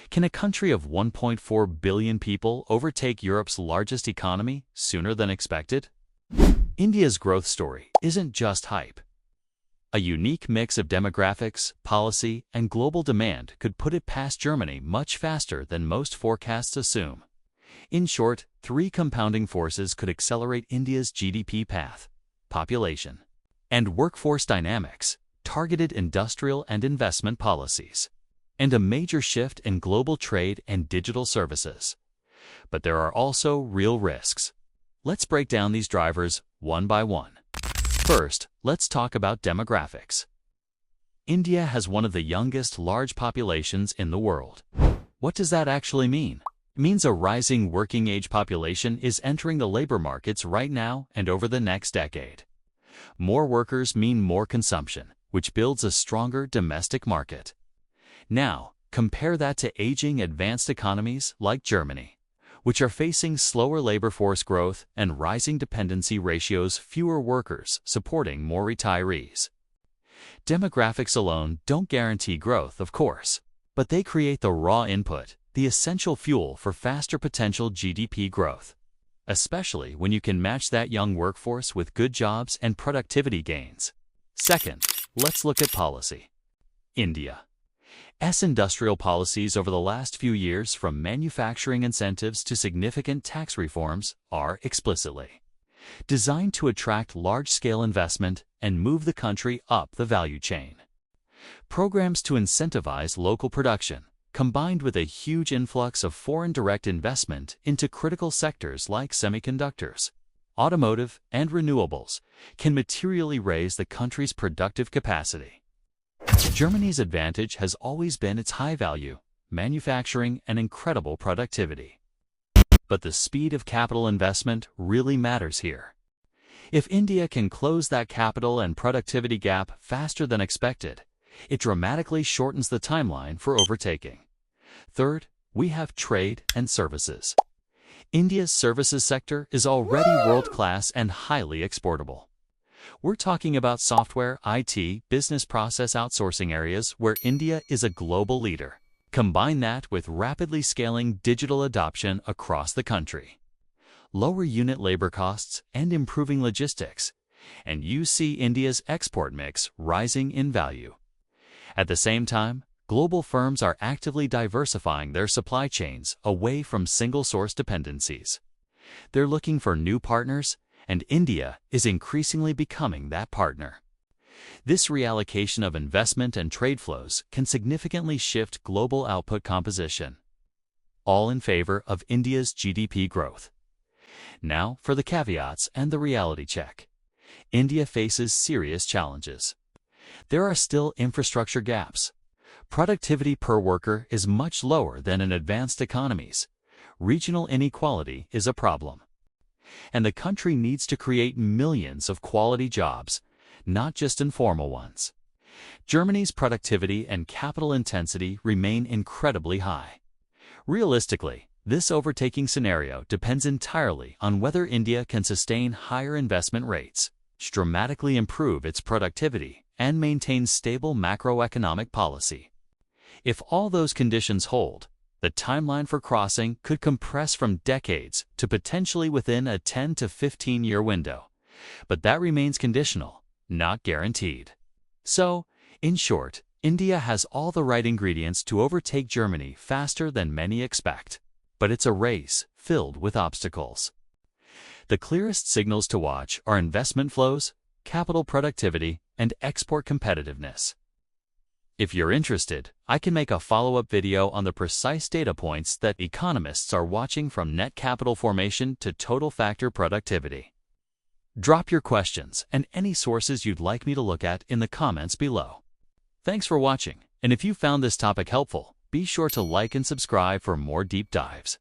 Can a country of 1.4 billion people overtake Europe's largest economy sooner than expected? India's growth story isn't just hype. A unique mix of demographics, policy, and global demand could put it past Germany much faster than most forecasts assume. In short, three compounding forces could accelerate India's GDP path: population and workforce dynamics, targeted industrial and investment policies, and a major shift in global trade and digital services. But there are also real risks. Let's break down these drivers one by one. First, let's talk about demographics. India has one of the youngest large populations in the world. What does that actually mean? It means a rising working-age population is entering the labor markets right now and over the next decade. More workers mean more consumption, which builds a stronger domestic market. Now, compare that to aging advanced economies like Germany, which are facing slower labor force growth and rising dependency ratios, fewer workers supporting more retirees. Demographics alone don't guarantee growth, of course, but they create the raw input, the essential fuel for faster potential GDP growth, especially when you can match that young workforce with good jobs and productivity gains. Second, let's look at policy. India's industrial policies over the last few years, from manufacturing incentives to significant tax reforms, are explicitly designed to attract large-scale investment and move the country up the value chain. Programs to incentivize local production, combined with a huge influx of foreign direct investment into critical sectors like semiconductors, automotive, and renewables, can materially raise the country's productive capacity. Germany's advantage has always been its high value, manufacturing, and incredible productivity. But the speed of capital investment really matters here. If India can close that capital and productivity gap faster than expected, it dramatically shortens the timeline for overtaking. Third, we have trade and services. India's services sector is already world-class and highly exportable. We're talking about software, IT, business process outsourcing areas where India is a global leader. Combine that with rapidly scaling digital adoption across the country, lower unit labor costs, and improving logistics, and you see India's export mix rising in value. At the same time, global firms are actively diversifying their supply chains away from single-source dependencies. They're looking for new partners, and India is increasingly becoming that partner. This reallocation of investment and trade flows can significantly shift global output composition, all in favor of India's GDP growth. Now for the caveats and the reality check. India faces serious challenges. There are still infrastructure gaps. Productivity per worker is much lower than in advanced economies. Regional inequality is a problem. And the country needs to create millions of quality jobs, not just informal ones. Germany's productivity and capital intensity remain incredibly high. Realistically, this overtaking scenario depends entirely on whether India can sustain higher investment rates, dramatically improve its productivity, and maintain stable macroeconomic policy. If all those conditions hold, the timeline for crossing could compress from decades to potentially within a 10 to 15-year window. But that remains conditional, not guaranteed. So, in short, India has all the right ingredients to overtake Germany faster than many expect. But it's a race filled with obstacles. The clearest signals to watch are investment flows, capital productivity, and export competitiveness. If you're interested, I can make a follow-up video on the precise data points that economists are watching, from net capital formation to total factor productivity. Drop your questions and any sources you'd like me to look at in the comments below. Thanks for watching, and if you found this topic helpful, be sure to like and subscribe for more deep dives.